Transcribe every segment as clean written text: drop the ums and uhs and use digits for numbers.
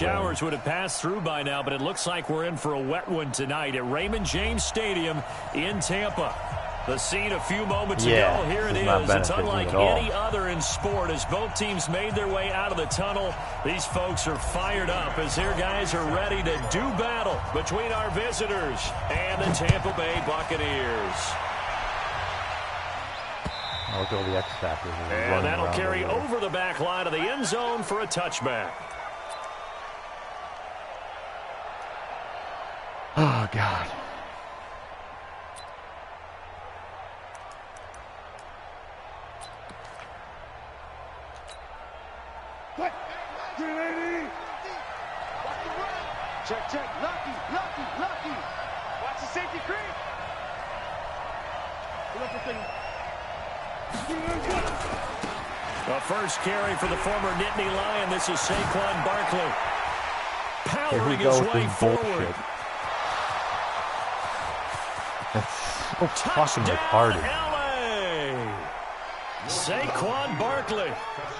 showers would have passed through by now, but it looks like we're in for a wet one tonight at Raymond James Stadium in Tampa. The scene a few moments ago, here it is. It's unlike any other in sport as both teams made their way out of the tunnel. These folks are fired up as their guys are ready to do battle between our visitors and the Tampa Bay Buccaneers. Look at all the X factors. And that'll carry over the back line of the end zone for a touchback. Oh, God. Check. Lucky. Watch the safety creep. The first carry for the former Nittany Lion. This is Saquon Barkley. Powering his way forward. That's so fucking retarded. Saquon Barkley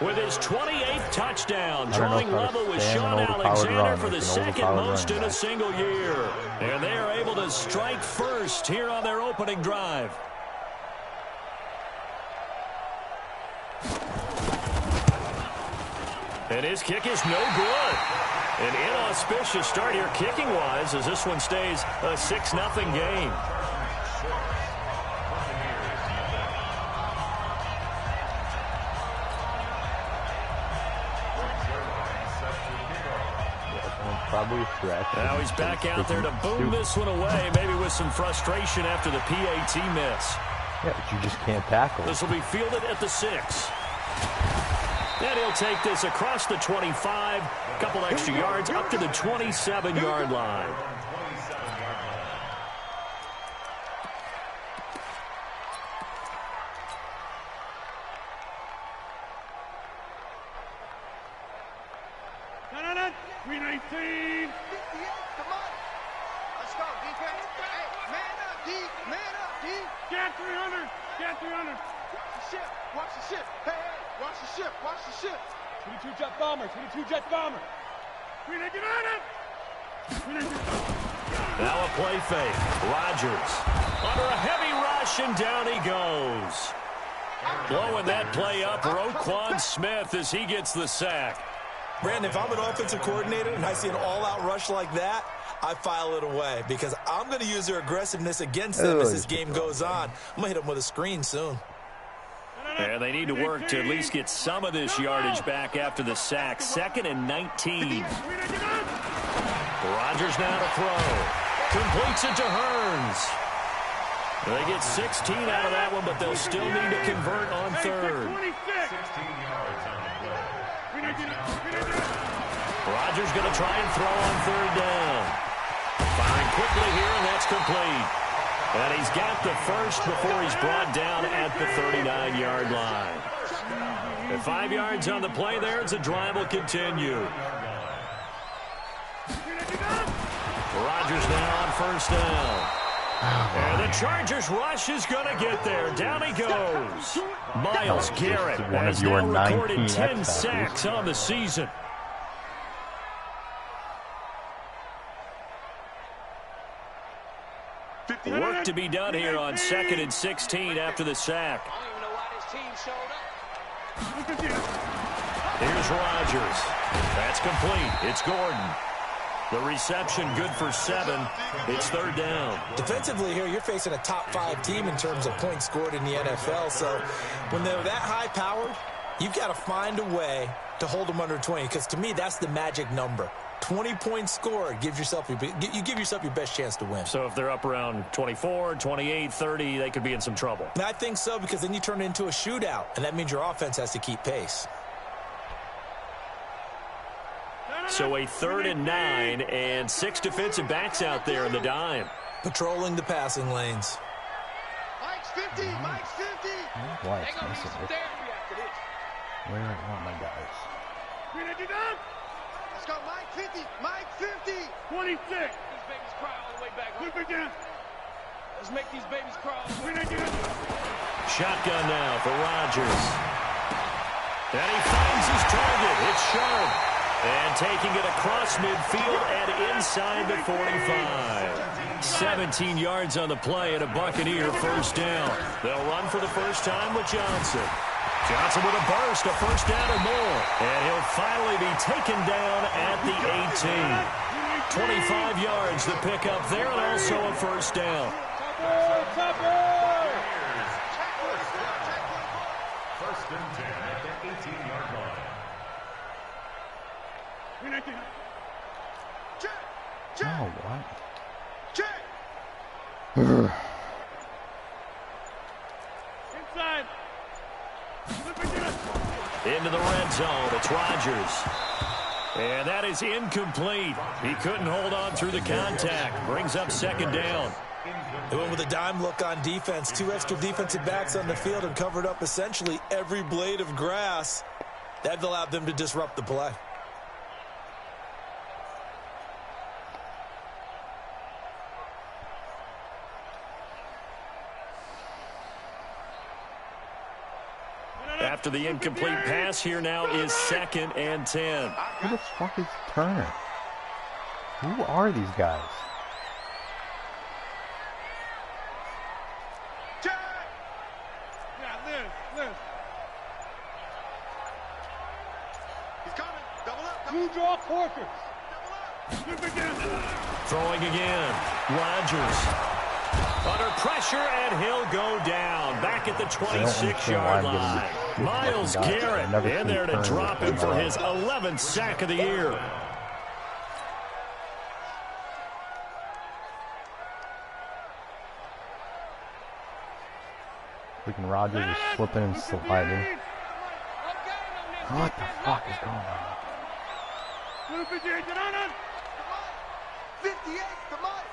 with his 28th touchdown, drawing level with Sean Alexander for the second most in a single year. And they are able to strike first here on their opening drive. And his kick is no good. An inauspicious start here kicking-wise as this one stays a 6-0 game. Probably a threat. Now he's back out there to boom this one away, maybe with some frustration after the PAT miss. Yeah, but you just can't tackle. This will be fielded at the 6. And he'll take this across the 25, a couple extra yards up to the 27-yard line. Now a play fake. Rodgers under a heavy rush, and down he goes. Blowing that play up, Roquan Smith as he gets the sack. Brandon, if I'm an offensive coordinator and I see an all-out rush like that, I file it away because I'm going to use their aggressiveness against them as this game goes on. I'm going to hit them with a screen soon. And they need to work to at least get some of this yardage back after the sack. 2nd and 19. Rodgers now to throw. Completes it to Hearns. They get 16 out of that one, but they'll still need to convert on 3rd. Rodgers going to try and throw on 3rd down. Firing quickly here, and that's complete. And he's got the first before he's brought down at the 39-yard line. At 5 yards on the play there, as the drive will continue. Rodgers now on 1st down. And the Chargers rush is going to get there. Down he goes. Myles Garrett has now recorded 10 sacks on the season. Work to be done here on 2nd and 16 after the sack. Here's Rodgers. That's complete. It's Gordon. The reception good for 7. It's 3rd down. Defensively here, you're facing a top-5 team in terms of points scored in the NFL. So when they're that high-powered, you've got to find a way to hold them under 20. Because to me, that's the magic number. 20 points scored gives yourself you give yourself your best chance to win. So if they're up around 24, 28, 30, they could be in some trouble. And I think so, because then you turn it into a shootout, and that means your offense has to keep pace. So a 3rd and 9, and 6 defensive backs out there in the dime. Patrolling the passing lanes. Mike's 50, Mike's 50. Why it's missing it. Where are my guys? Let's go, Mike 50, Mike 50. 26. These babies cry all the way back. Put it down. Let's make these babies cry all the way back. Shotgun now for Rodgers. And he finds his target. It's sharp. And taking it across midfield and inside the 45. 17 yards on the play and a Buccaneer first down. They'll run for the first time with Johnson. Johnson with a burst, a first down or more. And he'll finally be taken down at the 18. 25 yards to pick up there and also a first down. First and 10 at the 18-yard line. Oh, what? Inside. Into the red zone. It's Rodgers. And that is incomplete. He couldn't hold on through the contact. Brings up second down. They went with a dime look on defense. 2 extra defensive backs on the field and covered up essentially every blade of grass. That allowed them to disrupt the play. After the incomplete pass, here now is second and 10. Who the fuck is Turner? Who are these guys? He's coming. Double up. You draw quarters. Throwing again. Rodgers. Under pressure, and he'll go down. Back at the 26-yard line. Myles Garrett in there to drop him for his 11th sack of the year. Freaking Rodgers is slipping and sliding. What the fuck is going on? 58 to Mike.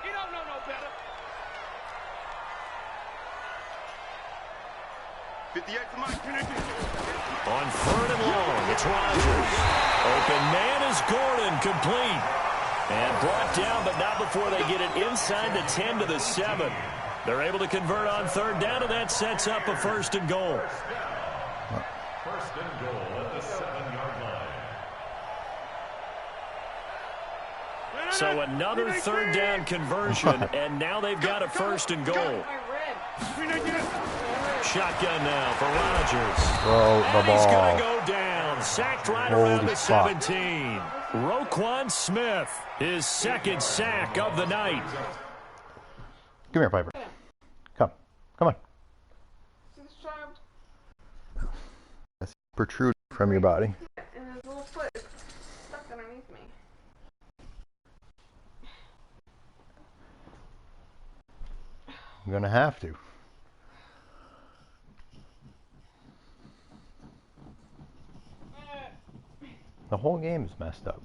You don't know no better. 58 to Mike. On third and long, it's Rodgers. Open man is Gordon, complete. And brought down, but not before they get it inside the 10 to the 7. They're able to convert on third down, and that sets up a first and goal. First and goal at the 7-yard line. So another third down conversion, and now they've got a first and goal. Shotgun now for Rodgers. Throw the ball. He's going to go down. Sacked right around the 17. Roquan Smith, his second sack of the night. Come here, Piper. Come on. That's protruding from your body. And his little foot is stuck underneath me. I'm gonna have to. The whole game is messed up.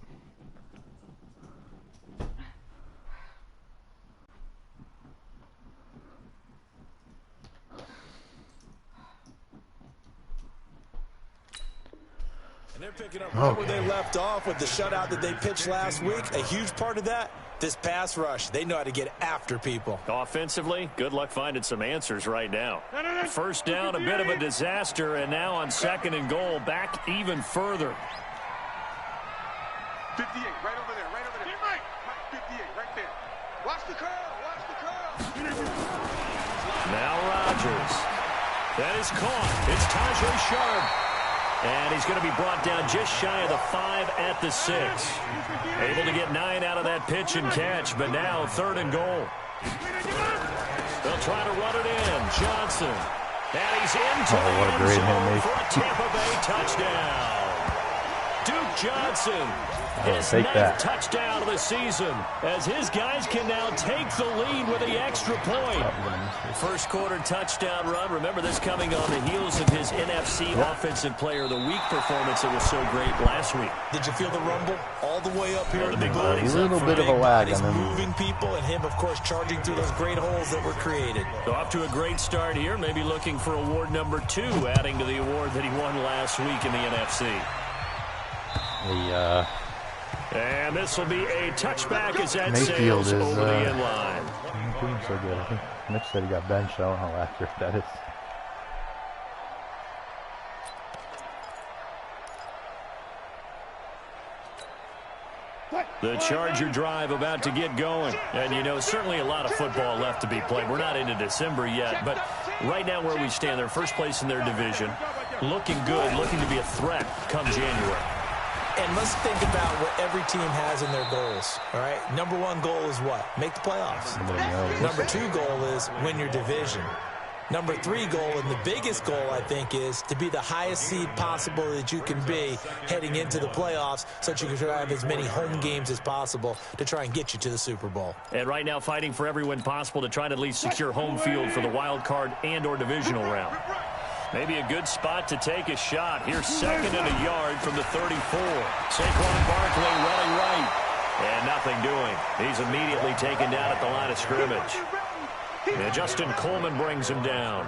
And they're picking up right where they left off with the shutout that they pitched last week. A huge part of that, this pass rush. They know how to get after people. Offensively, good luck finding some answers right now. First down, a bit of a disaster, and now on second and goal, back even further. 58, right over there, right over there. Mike, 58, right there. Watch the curl, watch the curl. Now Rodgers. That is caught. It's Tajay Sharp. And he's going to be brought down just shy of the 5 at the 6. Able to get 9 out of that pitch and catch, but now third and goal. They'll try to run it in. Johnson. And he's into the end zone for a Tampa Bay touchdown. Duke Johnson, his 9th touchdown of the season, as his guys can now take the lead with the extra point. First quarter touchdown run. Remember this coming on the heels of his NFC Offensive Player of the Week performance that was so great last week. Did you feel the rumble all the way up here? The big bodies. A little bit of a lag on him. Moving people, and him, of course, charging through those great holes that were created. So off to a great start here. Maybe looking for award number 2, adding to the award that he won last week in the NFC. And this will be a touchback as that Mayfield sails over the end line. Doing so good. I think Mitch said he got benched. I don't know how accurate that is. The Charger drive about to get going. And, you know, certainly a lot of football left to be played. We're not into December yet, but right now where we stand, they're first place in their division. Looking good, looking to be a threat come January. And let's think about what every team has in their goals, all right? Number one goal is what? Make the playoffs. Number two goal is win your division. Number three goal, and the biggest goal, I think, is to be the highest seed possible that you can be heading into the playoffs so that you can have as many home games as possible to try and get you to the Super Bowl. And right now fighting for every win possible to try to at least secure home field for the wild card and or divisional round. Maybe a good spot to take a shot. Here's second and a yard from the 34. Saquon Barkley running right. And nothing doing. He's immediately taken down at the line of scrimmage. And Justin Coleman brings him down.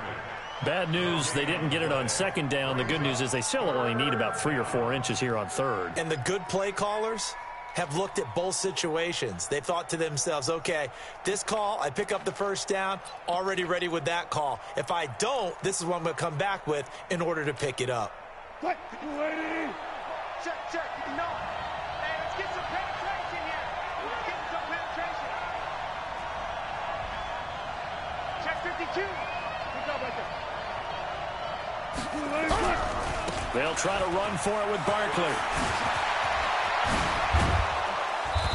Bad news, they didn't get it on second down. The good news is they still only need about 3 or 4 inches here on third. And the good play callers have looked at both situations. They thought to themselves, okay, this call, I pick up the first down, already ready with that call. If I don't, this is what I'm going to come back with in order to pick it up. Check, check. No. Hey, let's get some penetration here. Let's get some penetration. Check 52. Good job right there. They'll try to run for it with Barkley.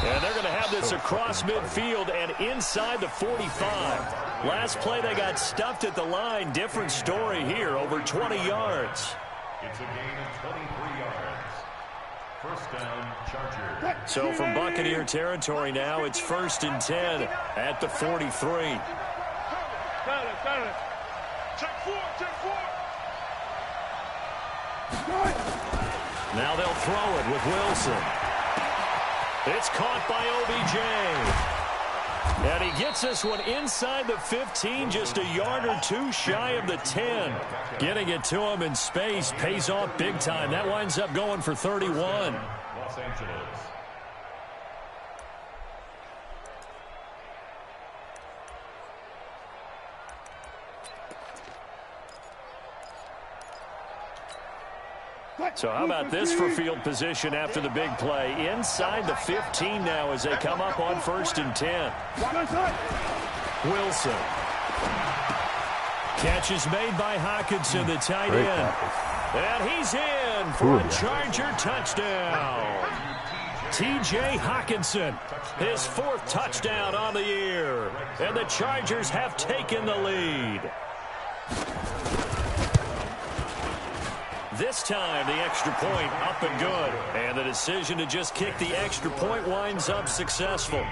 And they're going to have this across midfield and inside the 45. Last play, they got stuffed at the line. Different story here, over 20 yards. It's a gain of 23 yards. First down, Charger. So from Buccaneer territory now, it's 1st and 10 at the 43. Got it. Check 4. Now they'll throw it with Wilson. It's caught by OBJ. And he gets this one inside the 15, just a yard or two shy of the 10. Getting it to him in space pays off big time. That winds up going for 31. Los Angeles. So how about this for field position after the big play? Inside the 15 now as they come up on 1st and 10. Wilson. Catch is made by Hockenson, the tight end. And he's in for a Charger touchdown. T.J. Hockenson, his 4th touchdown on the year. And the Chargers have taken the lead. This time, the extra point up and good. And the decision to just kick the extra point winds up successful.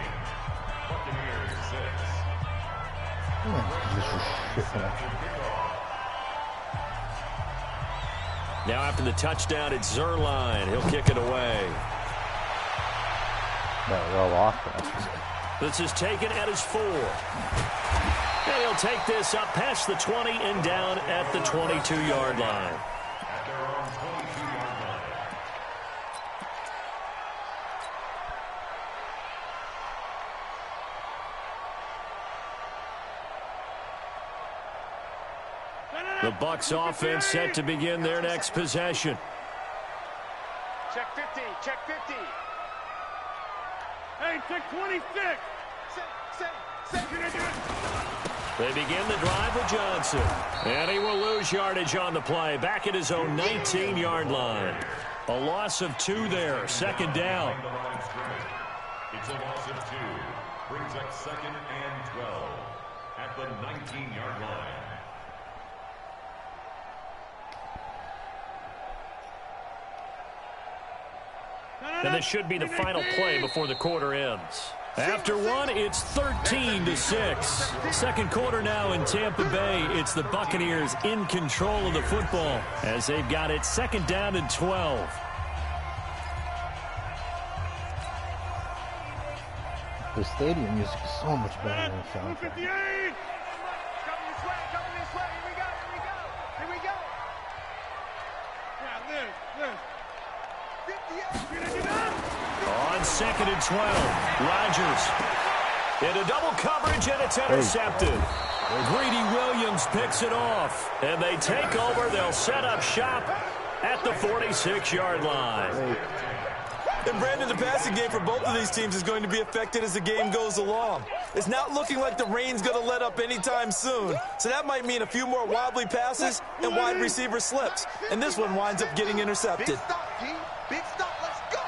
Now after the touchdown, it's Zerline. He'll kick it away. This is taken at his 4. And he'll take this up past the 20 and down at the 22-yard line. The Bucs offense set to begin their next possession. Check 50. Hey, check 26. They begin the drive with Johnson. And he will lose yardage on the play. Back at his own 19-yard line. A loss of 2 there. 2nd down. It's a loss of 2. Brings up 2nd and 12 at the 19-yard line. And this should be the final play before the quarter ends. After 1, it's 13-6. 2nd quarter now in Tampa Bay. It's the Buccaneers in control of the football as they've got it 2nd down and 12. The stadium music is so much better than the sound. Come this way. Here we go. Yeah, Liz. On 2nd and 12, Rodgers into double coverage, and it's intercepted. Greedy Williams picks it off, and they take over. They'll set up shop at the 46-yard line. And Brandon, the passing game for both of these teams is going to be affected as the game goes along. It's not looking like the rain's going to let up anytime soon. So that might mean a few more wobbly passes and wide receiver slips. And this one winds up getting intercepted. Big stop, G. Big stop. Let's go.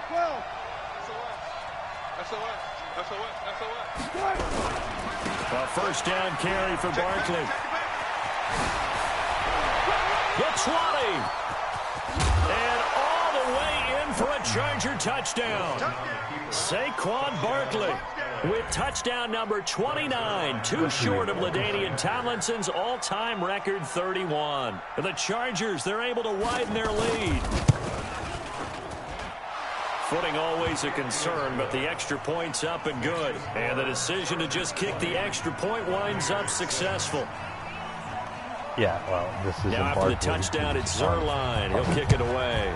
12. SOS. A first down carry for Barkley. The 20. And all the way in for a Charger touchdown. Saquon Barkley with touchdown number 29, too short of LaDainian Tomlinson's all-time record 31. The Chargers, they're able to widen their lead. Footing always a concern, but the extra point's up and good. And the decision to just kick the extra point winds up successful. Yeah, well, this is now after the touchdown, it's Zerline. He'll kick it away.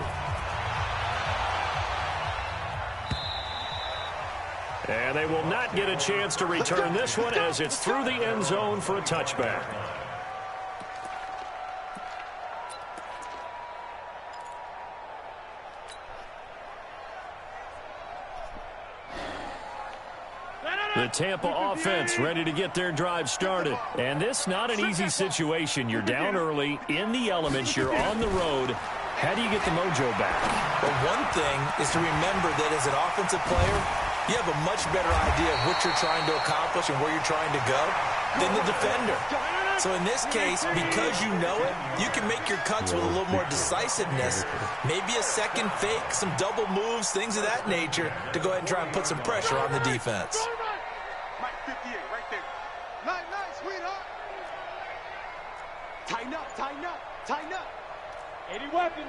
And they will not get a chance to return this one as it's through the end zone for a touchback. The Tampa offense ready to get their drive started. And this not an easy situation. You're down early, in the elements, you're on the road. How do you get the mojo back? Well, one thing is to remember that as an offensive player, you have a much better idea of what you're trying to accomplish and where you're trying to go than the defender. So in this case, because you know it, you can make your cuts with a little more decisiveness. Maybe a second fake, some double moves, things of that nature to go ahead and try and put some pressure on the defense. Mike 58 right there. Nice, sweetheart. Tighten up. 80 weapon.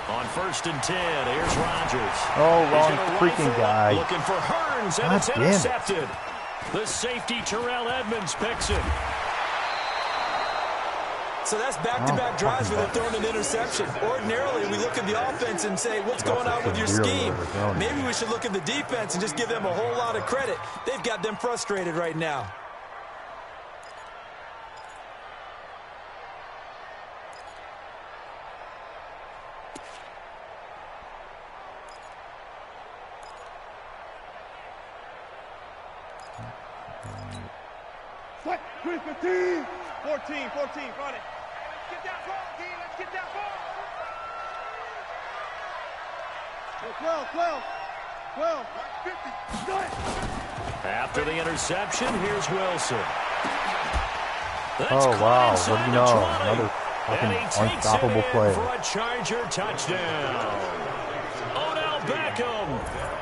On 1st and 10, here's Rodgers. Oh, wrong freaking guy. Looking for Hearns, and it's intercepted. The safety, Terrell Edmonds, picks it. So that's back-to-back drives where they've thrown an interception. Ordinarily, we look at the offense and say, what's going on with your scheme? Maybe we should look at the defense and just give them a whole lot of credit. They've got them frustrated right now. What? 15. 14, run it. Let's get that ball, D. Let's get that ball. 12. 50. After the interception, here's Wilson. That's oh, wow. Clemson, What do you know? Another fucking unstoppable play. For a Charger touchdown. Odell Beckham,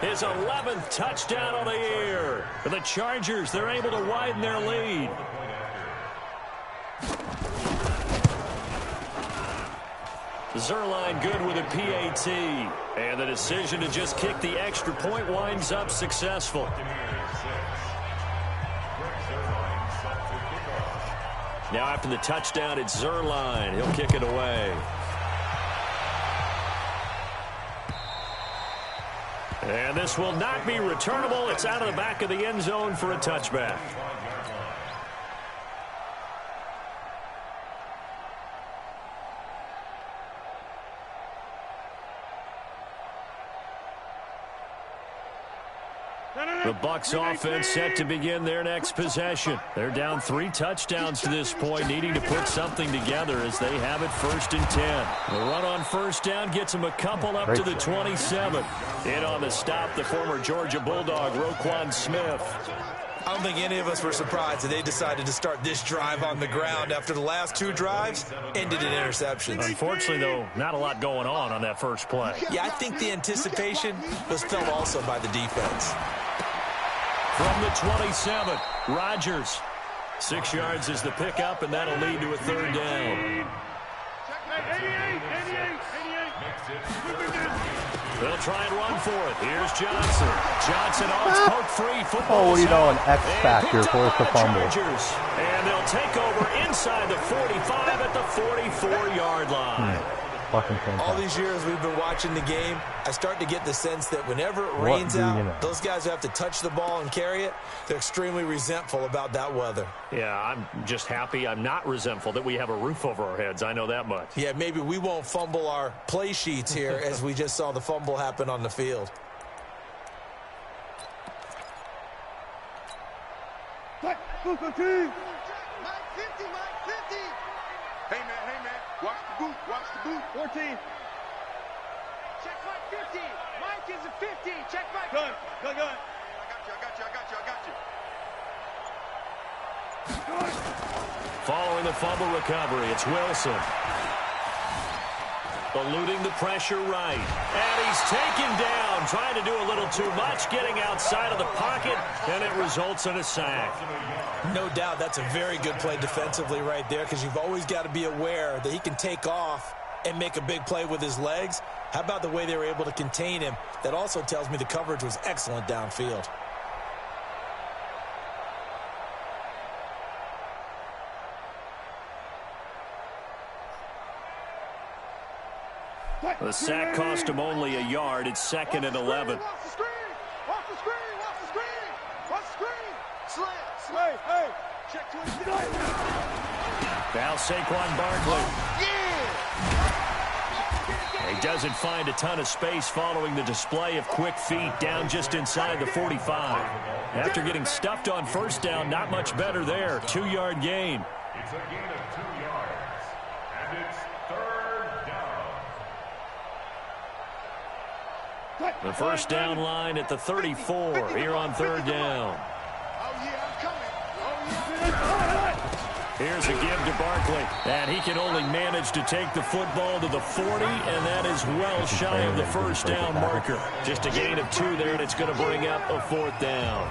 his 11th touchdown on the year. For the Chargers, they're able to widen their lead. Zerline good with a PAT. And the decision to just kick the extra point winds up successful. Now after the touchdown, it's Zerline. He'll kick it away. And this will not be returnable. It's out of the back of the end zone for a touchback. The Bucs offense set to begin their next possession. They're down 3 touchdowns to this point, needing to put something together as they have it 1st and 10. The run on 1st down gets them a couple up to the 27. In on the stop, the former Georgia Bulldog, Roquan Smith. I don't think any of us were surprised that they decided to start this drive on the ground after the last 2 drives ended in interceptions. Unfortunately, though, not a lot going on that first play. Yeah, I think the anticipation was felt also by the defense. From the 27, Rodgers. 6 yards is the pickup, and that'll lead to a 3rd down. 88. They'll try and run for it. Here's Johnson. Johnson on poke 3. Football. Oh, what do you know, an X factor for the fumble. And they'll take over inside the 45 at the 44-yard line. Fucking fantastic. All these years we've been watching the game, I start to get the sense that whenever it rains out, those guys who have to touch the ball and carry it, they're extremely resentful about that weather. Yeah, I'm just happy I'm not resentful that we have a roof over our heads. I know that much. Yeah, maybe we won't fumble our play sheets here as we just saw the fumble happen on the field. Mike 50, Mike 50. Hey, man, watch the boot, 14. Check Mike 50. Mike is a 50. Check Mike. Gun. I got you. Following the fumble recovery, it's Wilson. Eluding the pressure right. And he's taken down, trying to do a little too much, getting outside of the pocket, and it results in a sack. No doubt that's a very good play defensively right there, because you've always got to be aware that he can take off and make a big play with his legs. How about the way they were able to contain him? That also tells me the coverage was excellent downfield. The sack cost him only a yard. It's 2nd and 11. Watch the screen. Slant. Hey. Check to his Now Saquon Barkley. He doesn't find a ton of space following the display of quick feet down just inside the 45. After getting stuffed on first down, not much better there. 2-yard gain. It's a gain of 2 yards, and it's 3rd down. The first down line at the 34 here on 3rd down. Here's a give to Barkley, and he can only manage to take the football to the 40, and that is well shy of the first down marker. Just a gain of 2 there, and it's going to bring up a 4th down.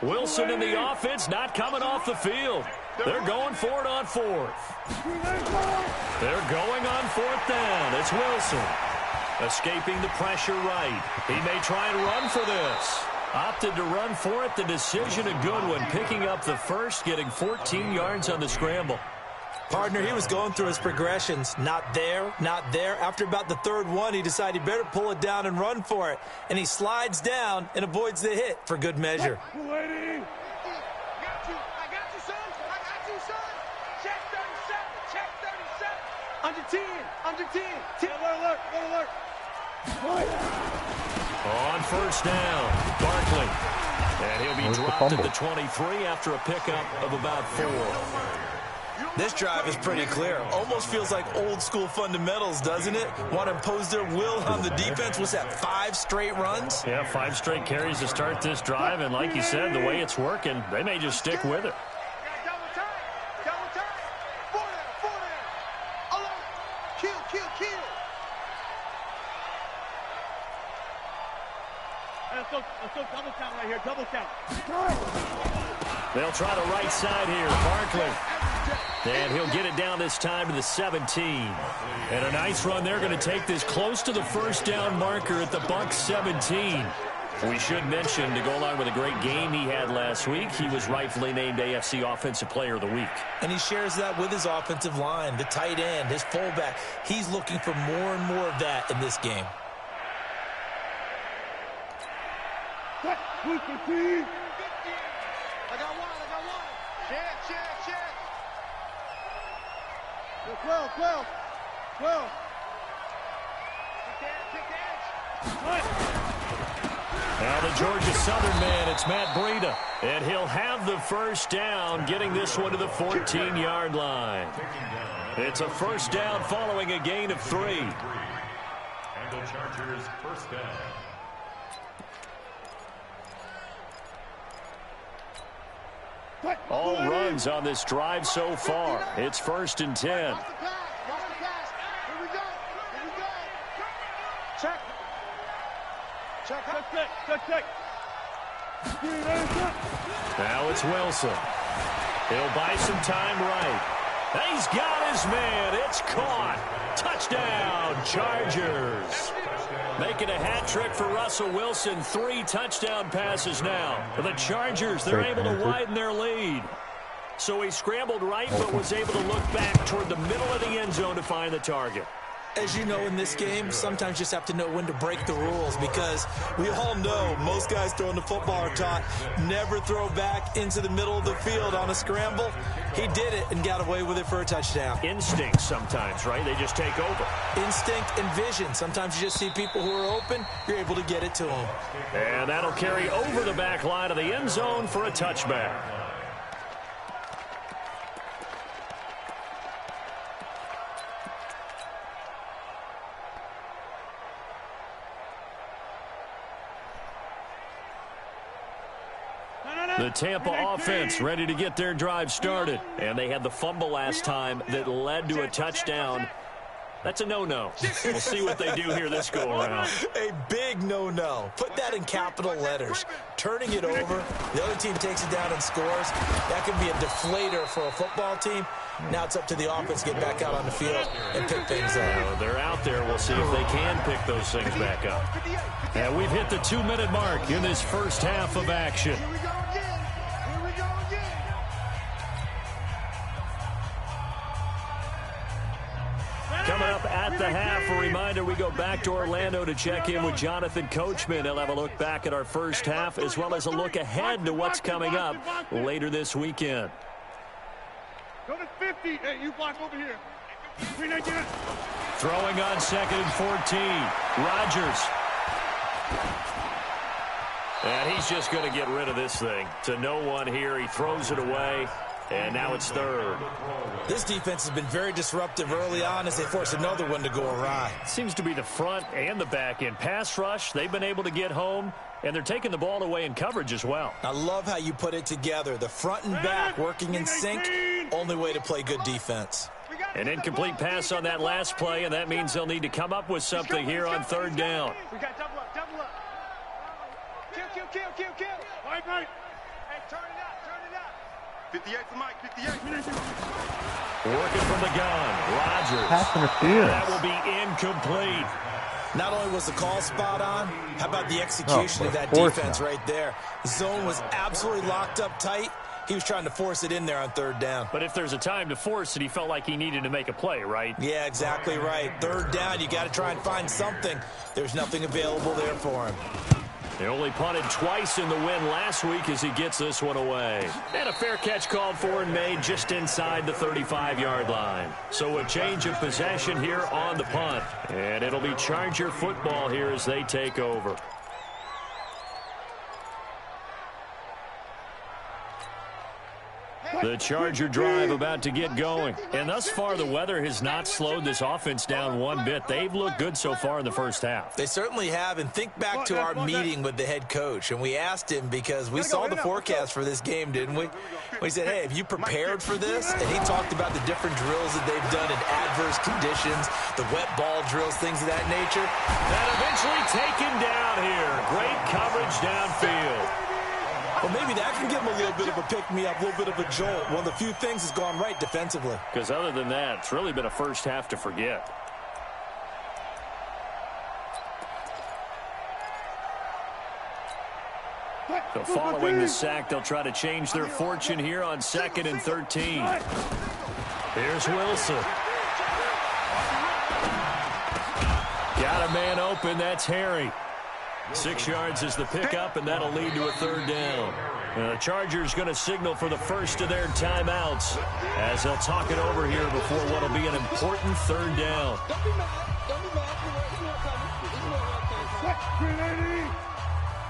Wilson in the offense, not coming off the field. They're going for it on 4th. They're going on 4th down. It's Wilson. Escaping the pressure right. He may try and run for this. Opted to run for it. The decision a good one. Picking up the first, getting 14 yards on the scramble. Partner, he was going through his progressions. Not there, not there. After about the 3rd one, he decided he better pull it down and run for it. And he slides down and avoids the hit for good measure. I got you, son. Check 37. Under 10. Alert. On first down, Barkley. And he'll be dropped at the 23 after a pickup of about 4. This drive is pretty clear. Almost feels like old school fundamentals, doesn't it? Want to impose their will on the defense. What's that, 5 straight runs? Yeah, 5 straight carries to start this drive. And like you said, the way it's working, they may just stick with it. Double time. 4 there. Alert. Kill. Let's go double count right here. Double count. They'll try the right side here. Barkley. And he'll get it down this time to the 17. And a nice run. They're going to take this close to the first down marker at the Bucs 17. We should mention, to go along with a great game he had last week, he was rightfully named AFC Offensive Player of the Week. And he shares that with his offensive line, the tight end, his fullback. He's looking for more and more of that in this game. Check. I got one. Check. 12. Kick the edge. Now the Georgia Southern man, it's Matt Breida. And he'll have the first down, getting this one to the 14-yard line. It's a first down following a gain of 3. And the Chargers first down. All runs on this drive so far. It's 1st and 10. Check. Now it's Wilson. He'll buy some time right. He's got his man. It's caught. Touchdown, Chargers. Making a hat trick for Russell Wilson. 3 touchdown passes now. The Chargers, they're able to widen their lead. So he scrambled right, but was able to look back toward the middle of the end zone to find the target. As you know, in this game, sometimes you just have to know when to break the rules, because we all know most guys throwing the football are taught never throw back into the middle of the field on a scramble. He did it and got away with it for a touchdown. Instinct sometimes, right? They just take over. Instinct and vision. Sometimes you just see people who are open, you're able to get it to them. And that'll carry over the back line of the end zone for a touchback. The Tampa offense ready to get their drive started. And they had the fumble last time that led to a touchdown. That's a no-no. We'll see what they do here this go-around. A big no-no. Put that in capital letters. Turning it over, the other team takes it down and scores. That could be a deflator for a football team. Now it's up to the offense to get back out on the field and pick things up. They're out there. We'll see if they can pick those things back up. And we've hit the 2-minute mark in this first half of action. Coming up at the half, a reminder, we go back to Orlando to check in with Jonathan Coachman. He'll have a look back at our first half as well as a look ahead to what's coming up later this weekend. Go to 50. Hey, you block over here. Throwing on 2nd and 14. Rodgers. And he's just going to get rid of this thing. To no one here. He throws it away. And now it's 3rd. This defense has been very disruptive early on as they force another one to go awry. Seems to be the front and the back end. Pass rush, they've been able to get home, and they're taking the ball away in coverage as well. I love how you put it together. The front and back working in sync, only way to play good defense. An incomplete pass on that last play, and that means they'll need to come up with something here on 3rd down. We got double up. Kill. Right. Hey, turn it up. 58 for Mike, 58. Working from the gun, Rodgers. Pass interference. That will be incomplete. Not only was the call spot on, how about the execution of that defense right there? The zone was absolutely locked up tight. He was trying to force it in there on 3rd down. But if there's a time to force it, he felt like he needed to make a play, right? Yeah, exactly right. 3rd down, you got to try and find something. There's nothing available there for him. They only punted twice in the win last week as he gets this one away. And a fair catch called for and made just inside the 35-yard line. So a change of possession here on the punt. And it'll be Charger football here as they take over. The Charger drive about to get going. And thus far, the weather has not slowed this offense down one bit. They've looked good so far in the first half. They certainly have. And think back to our meeting with the head coach. And we asked him because we saw the forecast for this game, didn't we? We said, hey, have you prepared for this? And he talked about the different drills that they've done in adverse conditions, the wet ball drills, things of that nature. That eventually taken down here. Great coverage downfield. Well, maybe that can give him a little bit of a pick-me-up, a little bit of a jolt. One of the few things has gone right defensively. Because other than that, it's really been a first half to forget. So following the sack, they'll try to change their fortune here on 2nd and 13. Here's Wilson. Got a man open. That's Harry. 6 yards is the pickup, and that'll lead to a 3rd down. The Chargers going to signal for the first of their timeouts as they'll talk it over here before what will be an important 3rd down.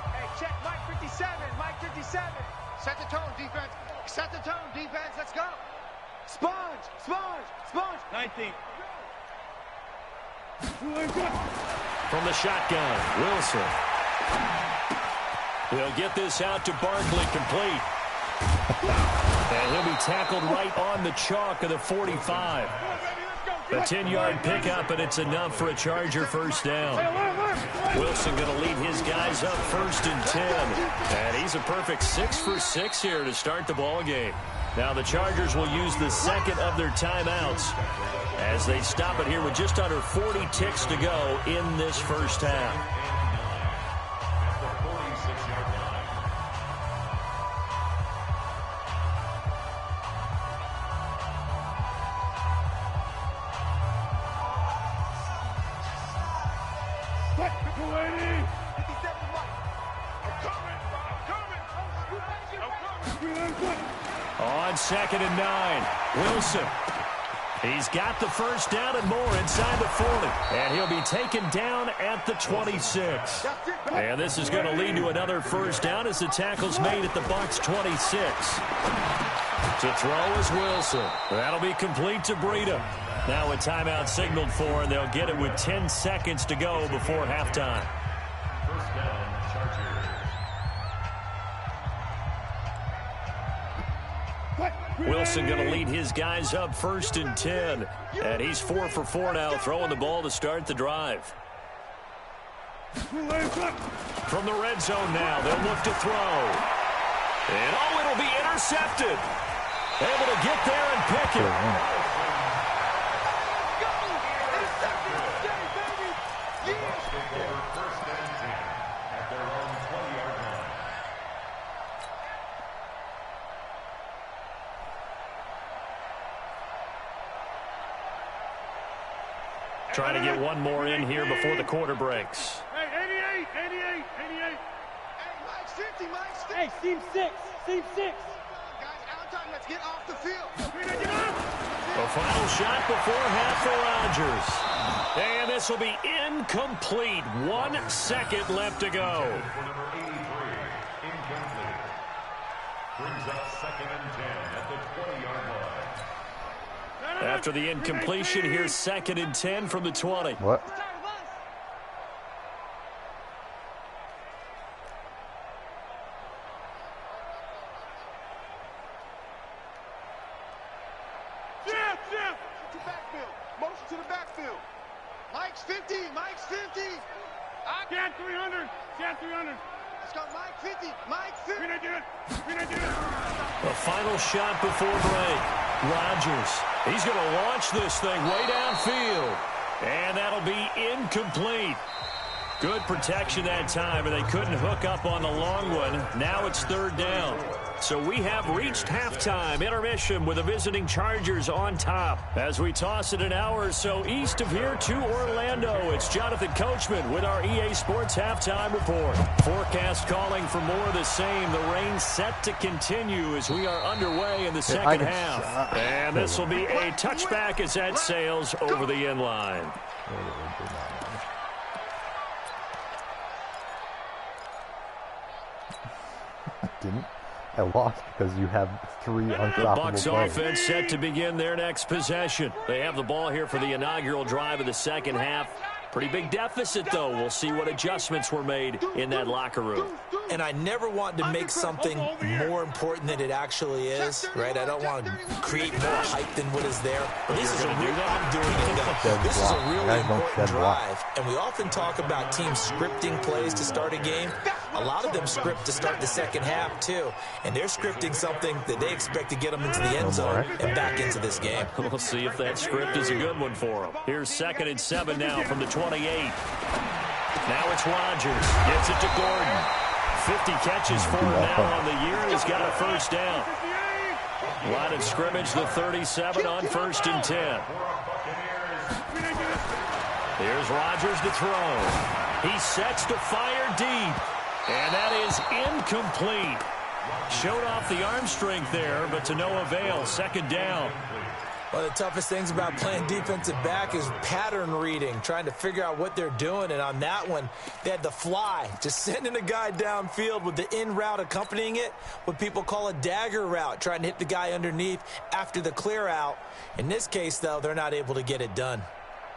Hey, check Mike 57. Mike 57. Set the tone, defense. Set the tone, defense. Let's go. Sponge. 19. From the shotgun, Wilson. He'll get this out to Barkley, complete. And he'll be tackled right on the chalk of the 45. A 10-yard pickup, and it's enough for a Charger first down. Wilson going to lead his guys up 1st and 10. And he's a perfect 6 for 6 here to start the ball game. Now the Chargers will use the second of their timeouts as they stop it here with just under 40 ticks to go in this first half. On 2nd and 9, Wilson. He's got the first down and more inside the 40. And he'll be taken down at the 26. And this is going to lead to another first down as the tackle's made at the Bucs 26. To throw is Wilson. That'll be complete to Breida. Now a timeout signaled for, and they'll get it with 10 seconds to go before halftime. First down, Chargers. Wilson going to lead his guys up 1st and 10. And he's 4 for 4 now, throwing the ball to start the drive. From the red zone now, they'll look to throw. And it'll be intercepted. Able to get there and pick it. Trying to get one more in here before the quarter breaks. Hey, 88. Hey, Mike's 50, Mike's 50. Hey, seam 6. Guys, out time, let's get off the field. The final shot before half for Rodgers. And this will be incomplete. 1 second left to go. For number 83, incomplete. Brings up 2nd and 10 at the 20-yard line. After the incompletion, here's 2nd and 10 from the 20. What? Motion to the backfield. Mike's 50. Got 300. Let's go, Mike 50. The final shot before break. Rodgers. He's going to launch this thing way downfield. And that'll be incomplete. Good protection that time, and they couldn't hook up on the long one. Now it's 3rd down. So we have reached halftime intermission with the visiting Chargers on top. As we toss it an hour or so east of here to Orlando, it's Jonathan Coachman with our EA Sports Halftime Report. Forecast calling for more of the same. The rain set to continue as we are underway in the second half. And this will be a touchback as that sails over the end line. Didn't. I lost because you have 3 unstoppable Bucs plays. offense set to begin their next possession. They have the ball here for the inaugural drive of the second half. Pretty big deficit, though. We'll see what adjustments were made in that locker room. And I never want to make something more important than it actually is, right? I don't want to create more hype than what is there. But this is a real, I'm doing it. This is a really important drive. And we often talk about teams scripting plays to start a game. A lot of them script to start the second half, too. And they're scripting something that they expect to get them into the end zone and back into this game. We'll see if that script is a good one for them. Here's 2nd and 7 now from the 28. Now it's Rodgers. Gets it to Gordon. 50 catches for him now on the year, and he's got a first down. Line of scrimmage, the 37 on 1st and 10. Here's Rodgers to throw. He sets to fire deep. And that is incomplete. Showed off the arm strength there, but to no avail. 2nd down. One of the toughest things about playing defensive back is pattern reading, trying to figure out what they're doing. And on that one, they had the fly, just sending a guy downfield with the in route accompanying it, what people call a dagger route, trying to hit the guy underneath after the clear out. In this case, though, they're not able to get it done.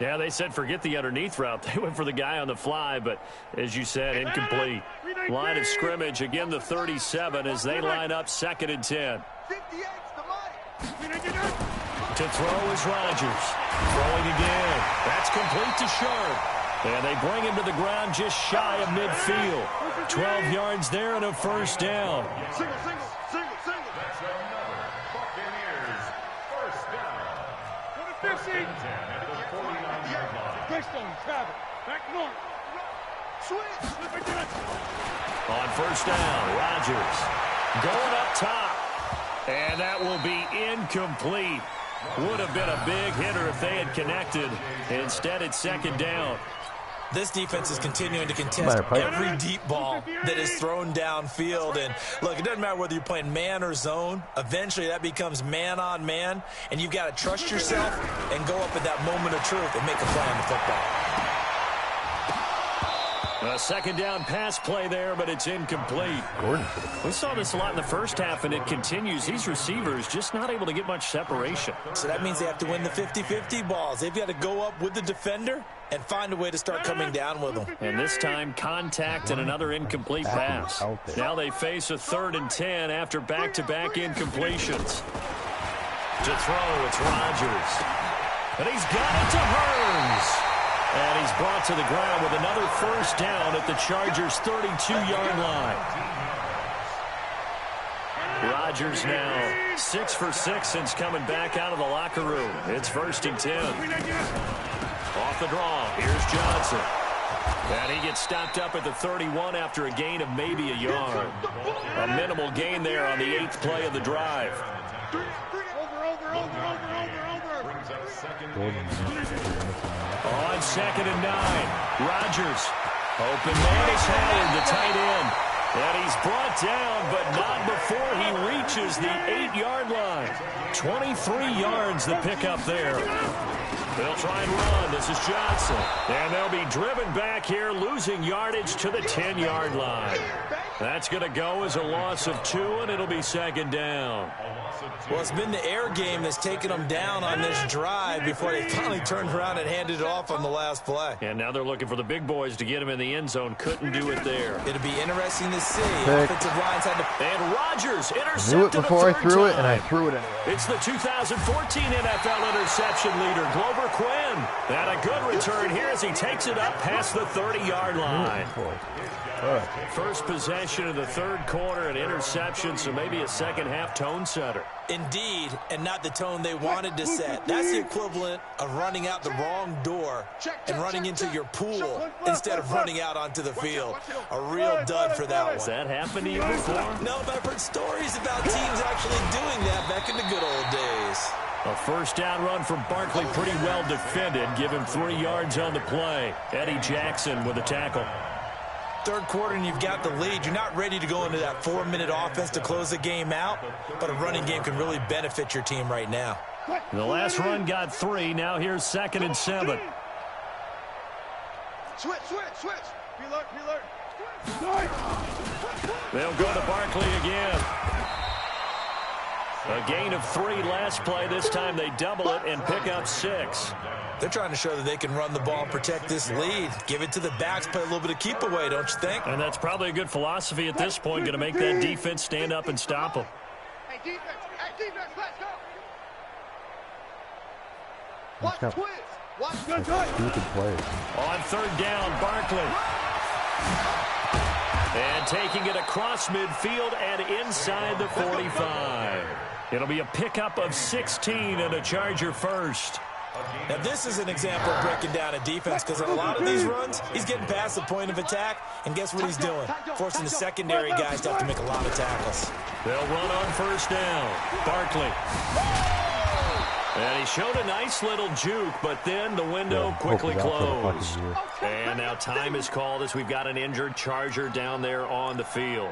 Yeah, they said forget the underneath route. They went for the guy on the fly, but as you said, incomplete. Line of scrimmage, again the 37 as they line up 2nd and 10. To throw is Rodgers. Throwing again. That's complete to Sharp. And they bring him to the ground just shy of midfield. 12 yards there and a first down. Single. That's another Buccaneers first down. 15. At the 49-yard line. Greystone, travel. Back north. Switch. On first down, Rodgers going up top. And that will be incomplete. Would have been a big hitter if they had connected. Instead, it's 2nd down. This defense is continuing to contest every deep ball that is thrown downfield. And, look, it doesn't matter whether you're playing man or zone. Eventually, that becomes man-on-man, and you've got to trust yourself and go up at that moment of truth and make a play on the football. A 2nd down pass play there, but it's incomplete. We saw this a lot in the first half, and it continues. These receivers just not able to get much separation. So that means they have to win the 50-50 balls. They've got to go up with the defender and find a way to start coming down with them. And this time, contact and another incomplete pass. Now they face a 3rd and 10 after back-to-back incompletions. To throw, it's Rodgers. And he's got it to Hearns. And he's brought to the ground with another first down at the Chargers' 32-yard line. Rodgers now 6 for 6 since coming back out of the locker room. It's 1st and 10. Off the draw, here's Johnson. And he gets stopped up at the 31 after a gain of maybe a yard. A minimal gain there on the 8th play of the drive. On 2nd and 9, Rodgers. Open man is Howard, the tight end. And he's brought down, but not before he reaches the 8-yard line. 23 yards the pickup there. They'll try and run. This is Johnson. And they'll be driven back here, losing yardage to the 10-yard line. That's going to go as a loss of 2, and it'll be 2nd down. Well, it's been the air game that's taken them down on this drive before they finally turned around and handed it off on the last play. And now they're looking for the big boys to get him in the end zone. Couldn't do it there. It'll be interesting to see. Offensive lines had to... And Rodgers intercepted. I knew it before I threw it, and I threw it anyway. It's the 2014 NFL interception leader, Glover Quinn. And a good return here as he takes it up past the 30-yard line. First possession of the 3rd quarter, an interception, so maybe a second-half tone setter. Indeed, and not the tone they wanted to set. That's the equivalent of running out the wrong door and running into your pool instead of running out onto the field. A real dud for that one. Has that happened to you before? No, but I've heard stories about teams actually doing that back in the good old days. A first down run from Barkley, pretty well defended. Give him 3 yards on the play. Eddie Jackson with a tackle. 3rd quarter and you've got the lead. You're not ready to go into that 4-minute offense to close the game out, but a running game can really benefit your team right now. The last run got 3. Now here's 2nd and 7. Switch. Be alert. They'll go to Barkley again. A gain of 3 last play. This time they double it and pick up 6. They're trying to show that they can run the ball and protect this lead. Give it to the backs, play a little bit of keep away, don't you think? And that's probably a good philosophy at this point, going to make that defense stand up and stop them. Hey, defense, let's go. Watch Stupid play. On 3rd down, Barkley. And taking it across midfield and inside the 45. It'll be a pickup of 16 and a Charger first. Now, this is an example of breaking down a defense because on a lot of these runs, he's getting past the point of attack, and guess what he's doing? Forcing the secondary guys to have to make a lot of tackles. They'll run on 1st down. Barkley. And he showed a nice little juke, but then the window quickly closed. And now time is called as we've got an injured Charger down there on the field.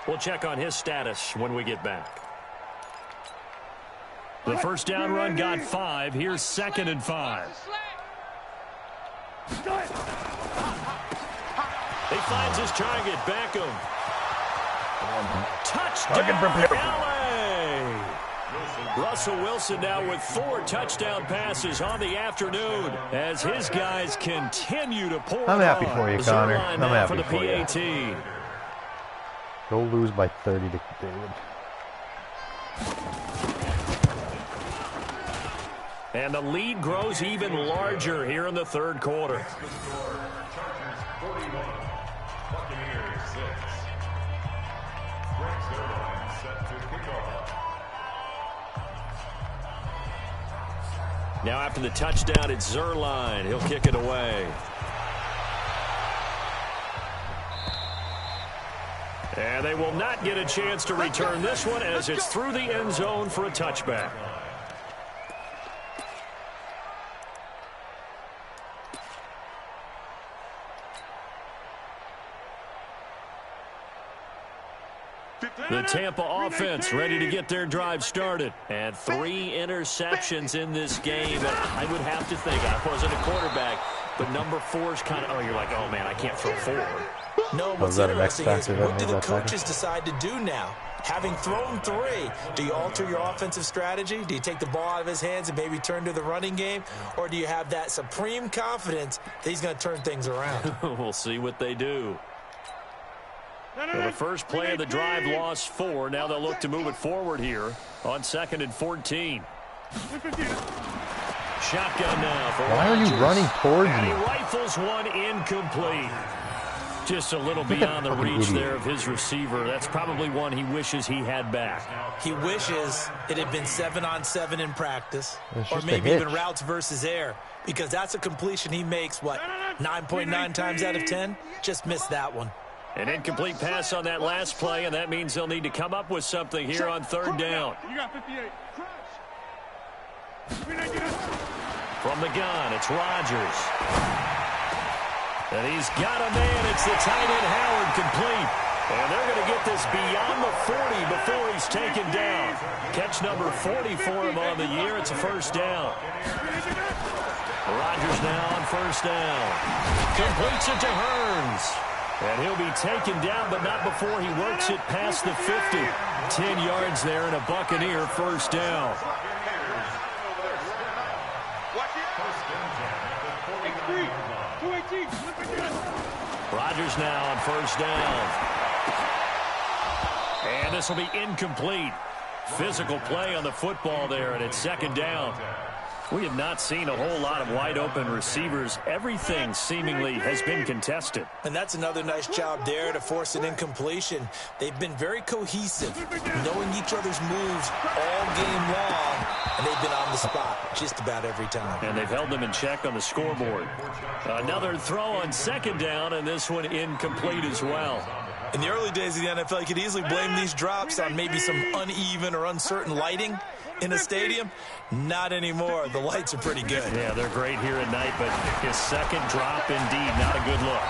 We'll check on his status when we get back. The first down run got 5. Here's 2nd and 5. He finds his target, Beckham. Touchdown, LA! Russell Wilson now with 4 touchdown passes on the afternoon as his guys continue to pour I'm happy for you, Connor. I'm happy for you. PAT. Go lose by 30 to David. And the lead grows even larger here in the third quarter. Now after the touchdown, it's Zerline. He'll kick it away. And they will not get a chance to return this one as it's through the end zone for a touchback. The Tampa offense ready to get their drive started. And 3 interceptions in this game. And I would have to think, I wasn't a quarterback, but number 4 is kind of, oh, you're like, oh, man, I can't throw 4. No, what's interesting is what do the coaches decide to do now? Having thrown 3, do you alter your offensive strategy? Do you take the ball out of his hands and maybe turn to the running game? Or do you have that supreme confidence that he's going to turn things around? We'll see what they do. So the first play of the drive lost 4. Now they'll look to move it forward here on 2nd and 14. Shotgun now for Why are you running towards me? He rifles one incomplete. Just a little beyond the reach there of his receiver. That's probably one he wishes he had back. He wishes it had been 7-on-7 in practice, or maybe even routes versus air, because that's a completion he makes, what, 9.9 times out of 10? Just missed that one. An incomplete pass on that last play, and that means they'll need to come up with something here on 3rd down. You got 58. From the gun, it's Rodgers. And he's got a man. It's the tight end, Howard, complete. And they're going to get this beyond the 40 before he's taken down. Catch number 40 for him on the year. It's a first down. Rodgers now on first down. Completes it to Hearns. And he'll be taken down, but not before he works it past the 50. 10 yards there and a Buccaneer first down. Rodgers now on first down. And this will be incomplete. Physical play on the football there, and it's 2nd down. We have not seen a whole lot of wide-open receivers. Everything seemingly has been contested. And that's another nice job there to force an incompletion. They've been very cohesive, knowing each other's moves all game long, and they've been on the spot just about every time. And they've held them in check on the scoreboard. Another throw on 2nd down, and this one incomplete as well. In the early days of the NFL, you could easily blame these drops on maybe some uneven or uncertain lighting in a stadium. Not anymore. The lights are pretty good. Yeah, they're great here at night, but his 2nd drop, indeed, not a good look.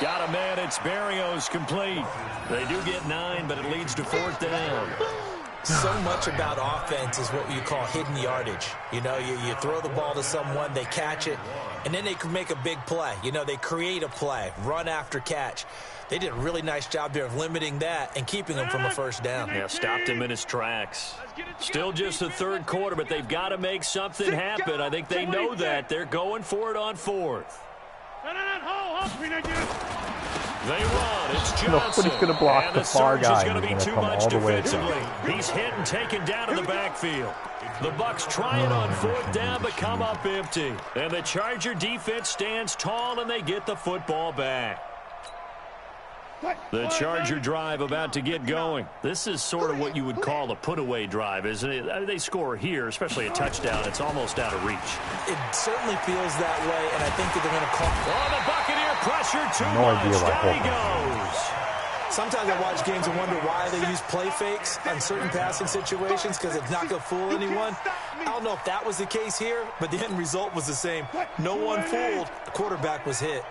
Got a man. It's Berrios complete. They do get 9, but it leads to 4th down. So much about offense is what you call hidden yardage. You know, you throw the ball to someone, they catch it, and then they can make a big play. You know, they create a play, run after catch. They did a really nice job there of limiting that and keeping him from a first down. Yeah, stopped him in his tracks. Still just the 3rd quarter, but they've got to make something happen. I think they know that. They're going for it on 4th. They run. It's Johnson. Nobody's going to block the far guy. He's going to be too much defensively. He's hit and taken down in the backfield. The Bucs try it on 4th down, but come up empty. And the Charger defense stands tall, and they get the football back. The Charger drive about to get going. This is sort of what you would call a put-away drive, isn't it? I mean, they score here, especially a touchdown. It's almost out of reach. It certainly feels that way, and I think that they're going to call. Oh, the Buccaneer pressure too much. Down he goes. Sometimes I watch games and wonder why they use play fakes on certain passing situations, because it's not going to fool anyone. I don't know if that was the case here, but the end result was the same. No one fooled. The quarterback was hit.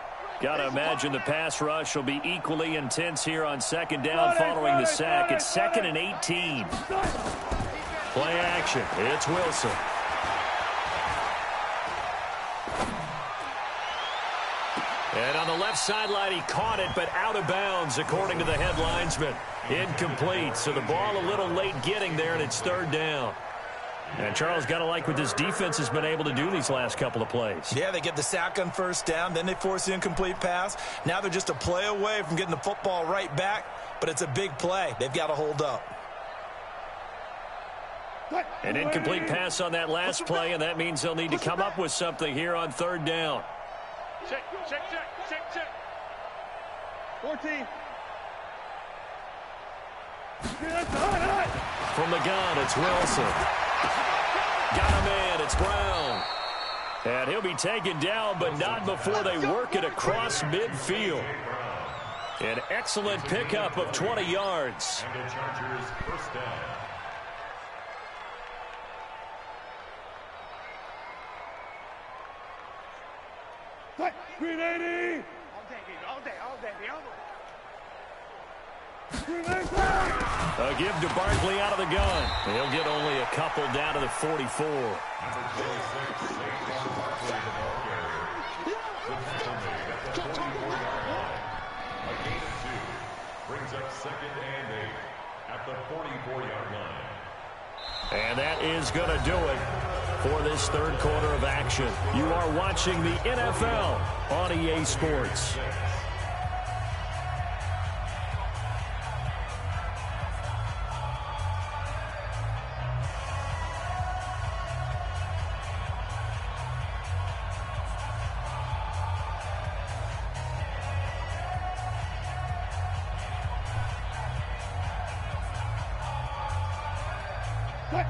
Got to imagine the pass rush will be equally intense here on 2nd down following the sack. It's 2nd and 18. Play action. It's Wilson. And on the left sideline, he caught it, but out of bounds, according to the head linesman. Incomplete, so the ball a little late getting there, and it's 3rd down. And Charles, got to like what this defense has been able to do these last couple of plays. Yeah, they get the sack on first down, then they force the incomplete pass. Now they're just a play away from getting the football right back, but it's a big play. They've got to hold up. An incomplete pass on that last play, and that means they'll need to come up with something here on third down. Check. 14. From the gun, it's Wilson. Got him in, it's Brown. And he'll be taken down, but not before they work it across midfield. An excellent pickup of 20 yards. And the Chargers first down. $380. A give to Barkley out of the gun. He'll get only a couple down to the 44. Number 26, Saquon Barkley, the ball carrier. The tackle made at the 44-yard line. A gain of 2. Brings up 2nd and 8 at the 44-yard line. And that is going to do it for this third quarter of action. You are watching the NFL on EA Sports.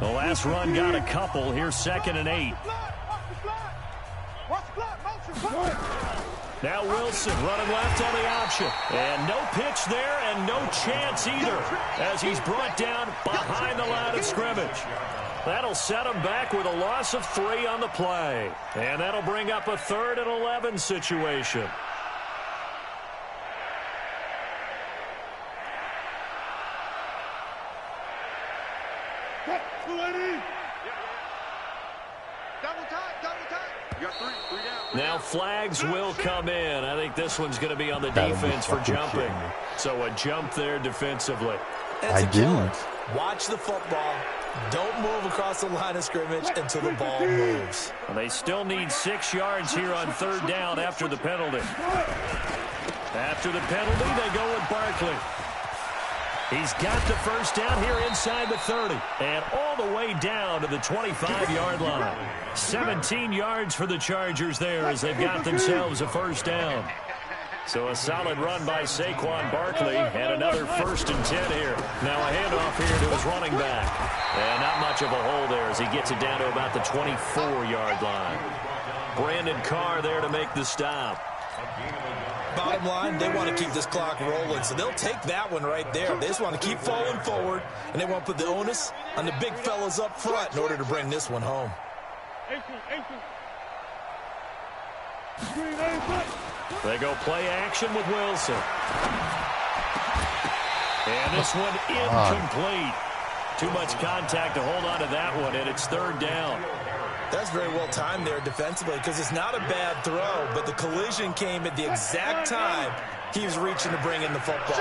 The last run got a couple. Here's 2nd and 8. Now Wilson running left on the option. And no pitch there and no chance either as he's brought down behind the line of scrimmage. That'll set him back with a loss of 3 on the play. And that'll bring up a 3rd and 11 situation. Now flags will come in. I think this one's going to be on the defense for jumping. So a jump there defensively. I didn't. Watch the football. Don't move across the line of scrimmage until the ball moves. And they still need 6 yards here on third down after the penalty. After the penalty, they go with Barkley. He's got the first down here inside the 30 and all the way down to the 25-yard line. 17 yards for the Chargers there as they've got themselves a first down. So a solid run by Saquon Barkley and another 1st and 10 here. Now a handoff here to his running back. And not much of a hole there as he gets it down to about the 24-yard line. Brandon Carr there to make the stop. Bottom line, they want to keep this clock rolling, so they'll take that one right there. They just want to keep falling forward, and they want to put the onus on the big fellas up front in order to bring this one home. They go play action with Wilson. And this one incomplete. Too much contact to hold on to that one, and it's third down. That's very well timed there defensively because it's not a bad throw, but the collision came at the exact time he was reaching to bring in the football.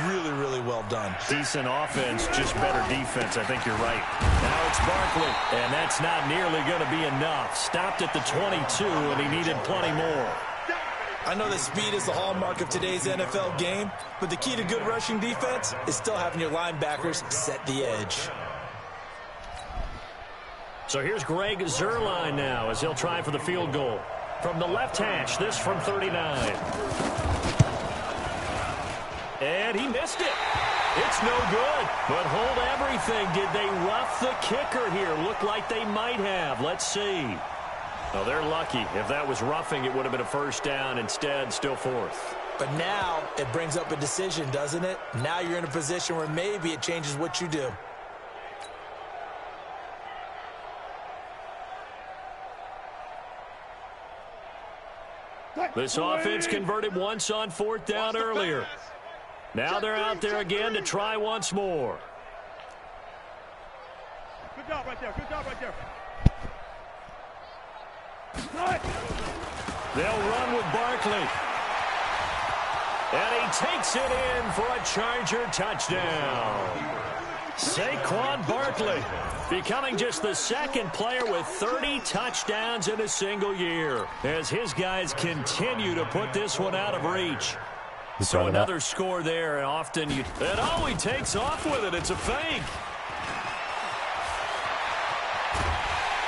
Really, really well done. Decent offense, just better defense. I think you're right. Now it's Barkley, and that's not nearly going to be enough. Stopped at the 22, and he needed plenty more. I know that speed is the hallmark of today's NFL game, but the key to good rushing defense is still having your linebackers set the edge. So here's Greg Zuerlein now as he'll try for the field goal. From the left hash, this from 39. And he missed it. It's no good. But hold everything. Did they rough the kicker here? Looked like they might have. Let's see. Well, they're lucky. If that was roughing, it would have been a first down. Instead, still 4th. But now it brings up a decision, doesn't it? Now you're in a position where maybe it changes what you do. This offense converted once on 4th down earlier. Now they're out there again to try once more. Good job right there. Good job right there. They'll run with Barkley. And he takes it in for a Charger touchdown. Saquon Barkley becoming just the second player with 30 touchdowns in a single year as his guys continue to put this one out of reach. So another score there, and often and he takes off with it. It's a fake.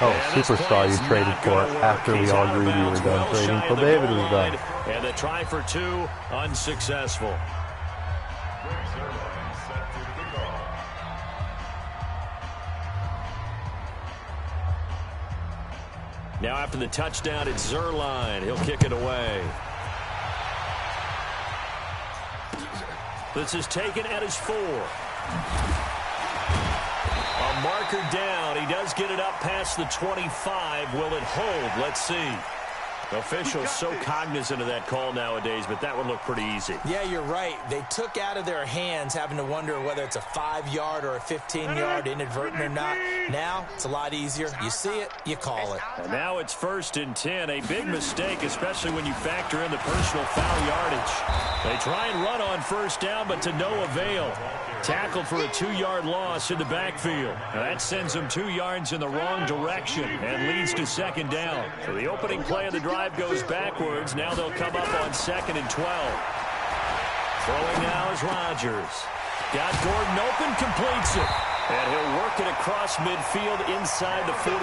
Oh, superstar you traded for after we all agreed you were done trading until David was done. And the try for two, unsuccessful. Now after the touchdown, it's Zerline. He'll kick it away. This is taken at his 4. A marker down. He does get it up past the 25. Will it hold? Let's see. Officials so cognizant of that call nowadays, but that would look pretty easy. Yeah, you're right. They took out of their hands having to wonder whether it's a 5-yard or a 15-yard inadvertent or not. Now, it's a lot easier. You see it, you call it. And now it's 1st and 10. A big mistake, especially when you factor in the personal foul yardage. They try and run on 1st down, but to no avail. Tackled for a 2-yard loss in the backfield. Now that sends them 2 yards in the wrong direction and leads to 2nd down. So the opening play of the drive goes backwards. Now they'll come up on 2nd and 12. Throwing now is Rodgers. Got Gordon open, completes it. And he'll work it across midfield inside the 45.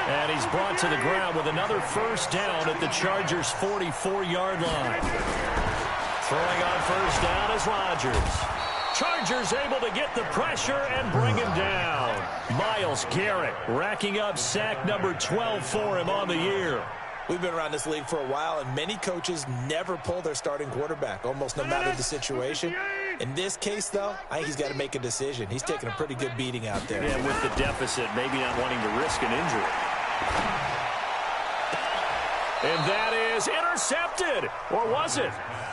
And he's brought to the ground with another 1st down at the Chargers' 44-yard line. Throwing on 1st down is Rodgers. Chargers able to get the pressure and bring him down. Myles Garrett racking up sack number 12 for him on the year. We've been around this league for a while, and many coaches never pull their starting quarterback, almost no matter the situation. In this case, though, I think he's got to make a decision. He's taking a pretty good beating out there. Yeah, with the deficit, maybe not wanting to risk an injury. And that is intercepted. Or was it?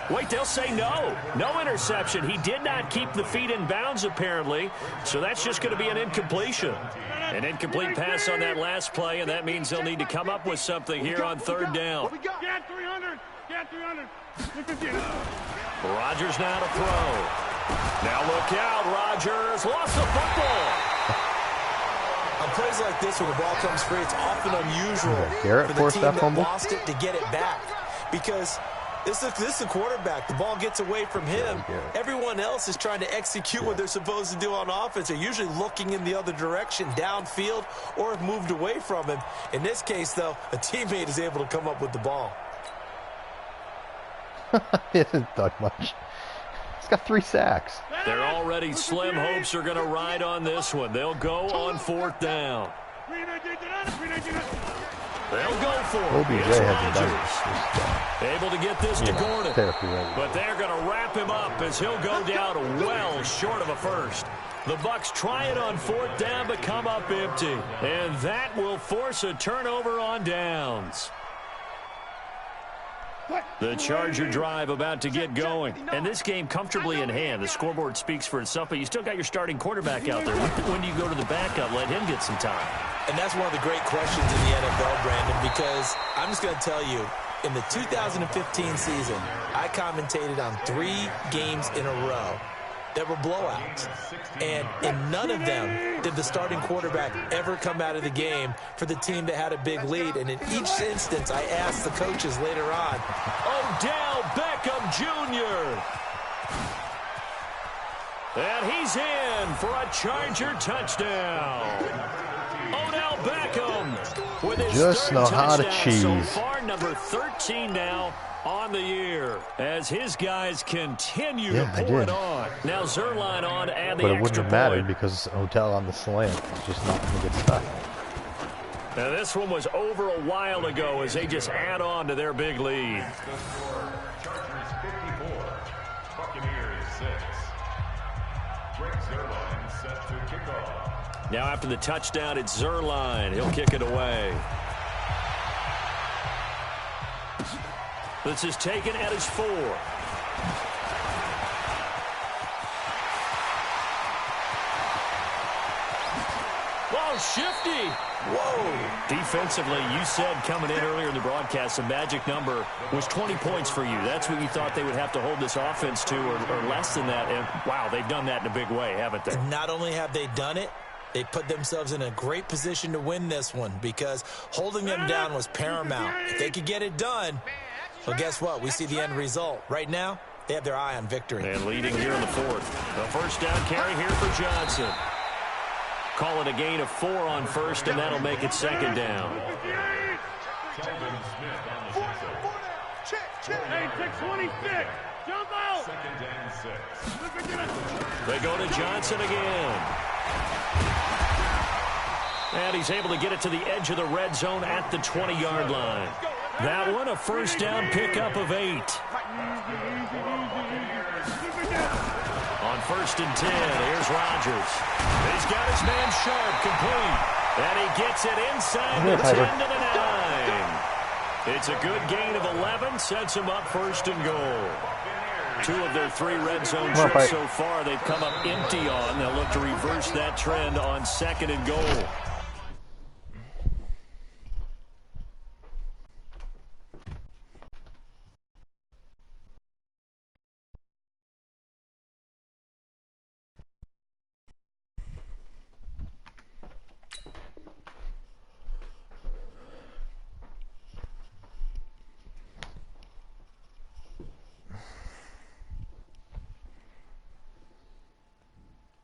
Wait, they'll say no. No interception. He did not keep the feet in bounds, apparently. So that's just going to be an incompletion. An incomplete pass on that last play, and that means they'll need to come up with something here on 3rd down. Get 300. Get 300. Rodgers now to throw. Now look out. Rodgers lost the football. On plays like this, when the ball comes free, it's often unusual Garrett for the team that fumble. lost it to get it back. Because this is a quarterback. The ball gets away from him. Everyone else is trying to execute what they're supposed to do on offense. They're usually looking in the other direction, downfield, or have moved away from him. In this case, though, a teammate is able to come up with the ball. He hasn't done much. He's got 3 sacks. They're already slim hopes are going to ride on this one. They'll go on 4th down. They'll go for it. OBJ hasn't done able to get this to Gordon. But they're going to wrap him up as he'll go down well short of a 1st. The Bucs try it on 4th down but come up empty. And that will force a turnover on downs. The Charger drive about to get going. And this game comfortably in hand. The scoreboard speaks for itself, but you still got your starting quarterback out there. When do you go to the backup? Let him get some time. And that's one of the great questions in the NFL, Brandon, because I'm just going to tell you, in the 2015 season, I commentated on 3 games in a row that were blowouts. And in none of them did the starting quarterback ever come out of the game for the team that had a big lead. And in each instance, I asked the coaches later on, Odell Beckham Jr. And he's in for a Charger touchdown. Odell Beckham with his just know how to cheese. So far, number 13 now on the year as his guys continue to pour it on. Now Zerline on and the extra point. But it wouldn't have mattered because Odell on the slant is just not going to get stuck. Now this one was over a while ago as they just add on to their big lead. Chargers 54, Buccaneers 6. Greg Zerline set to kick off. Now after the touchdown, it's Zerline. He'll kick it away. This is taken at his 4. Ball little shifty. Whoa. Defensively, you said coming in earlier in the broadcast, the magic number was 20 points for you. That's what you thought they would have to hold this offense to, or less than that. And, wow, they've done that in a big way, haven't they? And not only have they done it, they put themselves in a great position to win this one because holding them down was paramount. If they could get it done, well, guess what? We see the end result. Right now, they have their eye on victory. And leading here in the fourth. The first down carry here for Johnson. Call it a gain of 4 on first, and that'll make it second down. Hey, 626. Jump out. Second and 6. They go to Johnson again. And he's able to get it to the edge of the red zone at the 20-yard line. That one, a first down pickup of 8. On first and 10, here's Rodgers. He's got his man Sharp complete. And he gets it inside the 10 to the 9. It's a good gain of 11, sets him up first and goal. 2 of their 3 red zone trips so far they've come up empty on. They'll look to reverse that trend on second and goal.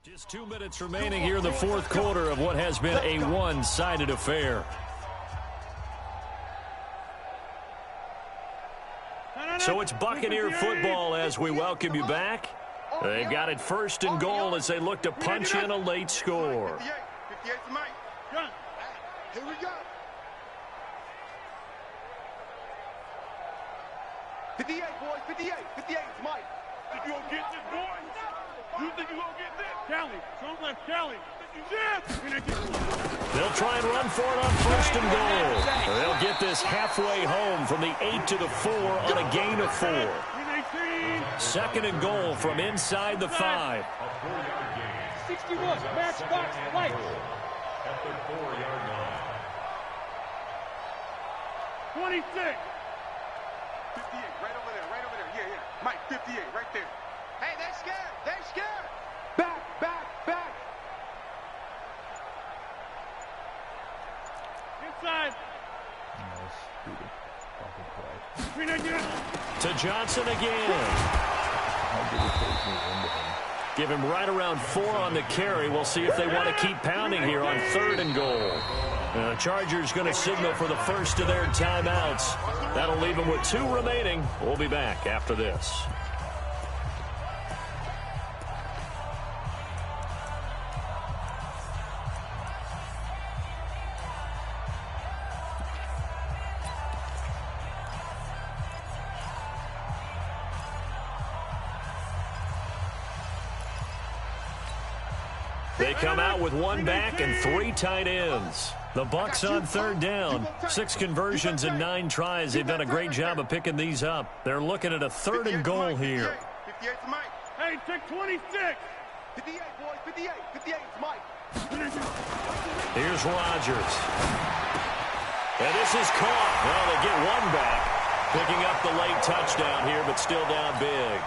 Just 2 minutes remaining here in the fourth quarter of what has been a one-sided affair. So it's Buccaneer football as we welcome you back. They've got it first and goal as they look to punch in a late score. 58 to Mike. Here we go. 58, boys, 58. 58 to Mike. Think you gonna get this, boys? You think you gonna get this? Kelly, someone left Kelly. They'll try and run for it on first and goal. They'll get this halfway home from the 8 to the 4 on a gain of 4. Second and goal from inside the 5. 61, matchbox lights. At the 4-yard line. 26. 58, right over there, right over there. Yeah, yeah. Mike, 58, right there. Hey, they're scared. They're scared. Back, back, back. Inside. To Johnson again. Give him right around 4 on the carry. We'll see if they want to keep pounding here on third and goal. The Chargers going to signal for the first of their timeouts. That'll leave them with 2 remaining. We'll be back after this. They come out with 1 back and 3 tight ends. The Bucs on third down. 6 conversions and 9 tries. They've done a great job of picking these up. They're looking at a third and goal here. 58 to Mike. Hey, 626. 58, boys, 58. 58 to Mike. Here's Rodgers. And this is caught. Well, they get 1 back. Picking up the late touchdown here, but still down big.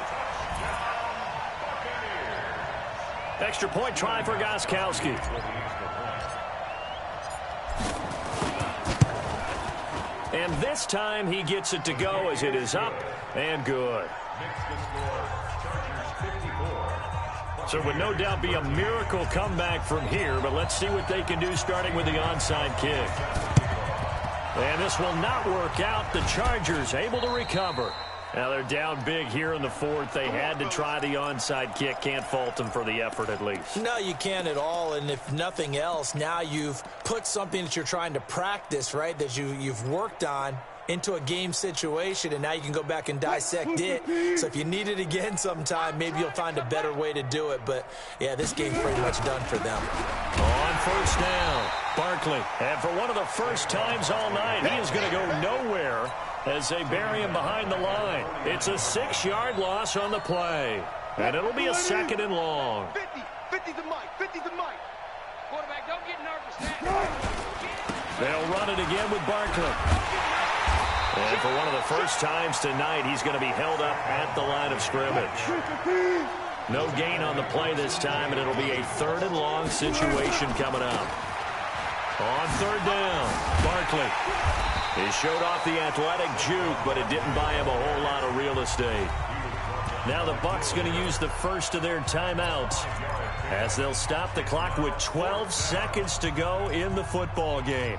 Extra point try for Gostkowski. And this time he gets it to go as it is up and good. So it would no doubt be a miracle comeback from here, but let's see what they can do starting with the onside kick. And this will not work out. The Chargers able to recover. Now they're down big here in the fourth. They had to try the onside kick. Can't fault them for the effort at least. No, you can't at all. And if nothing else, now you've put something that you're trying to practice, right, that you've worked on into a game situation, and now you can go back and dissect it. So if you need it again sometime, maybe you'll find a better way to do it. But, yeah, this game's pretty much done for them. On first down, Barkley. And for one of the first times all night, he is going to go nowhere as they bury him behind the line. It's a 6-yard loss on the play. And it'll be a second and long. 50 to Mike, 50 to Mike. Quarterback, don't get nervous. They'll run it again with Barkley. And for one of the first times tonight, he's going to be held up at the line of scrimmage. No gain on the play this time, and it'll be a 3rd and long situation coming up. On 3rd down, Barkley. He showed off the athletic juke, but it didn't buy him a whole lot of real estate. Now the Bucs going to use the first of their timeouts as they'll stop the clock with 12 seconds to go in the football game.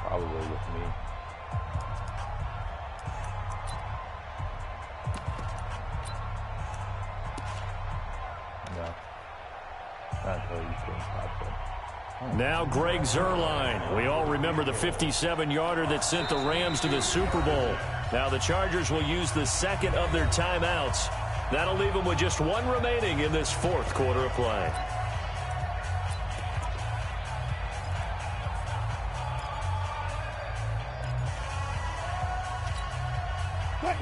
Probably with me. No. Not until you change that. Now Greg Zuerlein. We all remember the 57-yarder that sent the Rams to the Super Bowl. Now the Chargers will use the second of their timeouts. That'll leave them with just one remaining in this 4th quarter of play.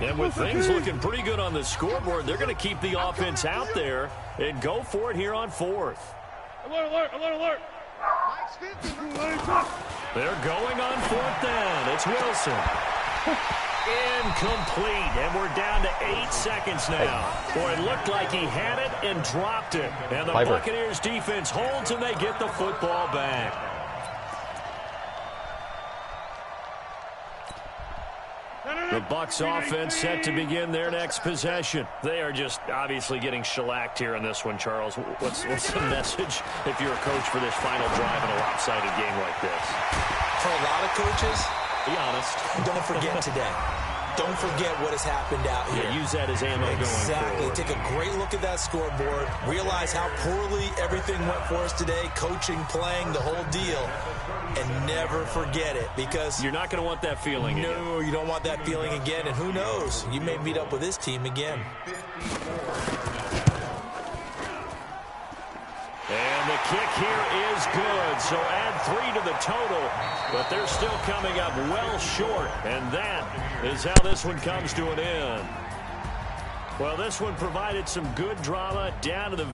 And with things looking pretty good on the scoreboard, they're going to keep the offense out there and go for it here on 4th. Alert, alert, alert, alert. They're going on 4th down. It's Wilson. Incomplete, and we're down to 8 seconds now. Boy, it looked like he had it and dropped it. And the Buccaneers defense holds, and they get the football back. The Bucs offense set to begin their next possession. They are just obviously getting shellacked here in this one, Charles. What's the message if you're a coach for this final drive in a lopsided game like this? For a lot of coaches, be honest. Don't forget today. Don't forget what has happened out here. Yeah, use that as ammo going forward. Take a great look at that scoreboard. Realize how poorly everything went for us today. Coaching, playing, the whole deal. And never forget it, because you're not going to want that feeling again. No, you don't want that feeling again. And who knows? You may meet up with this team again. And the kick here is good. So add 3 to the total. But they're still coming up well short. And that is how this one comes to an end. Well, this one provided some good drama down to the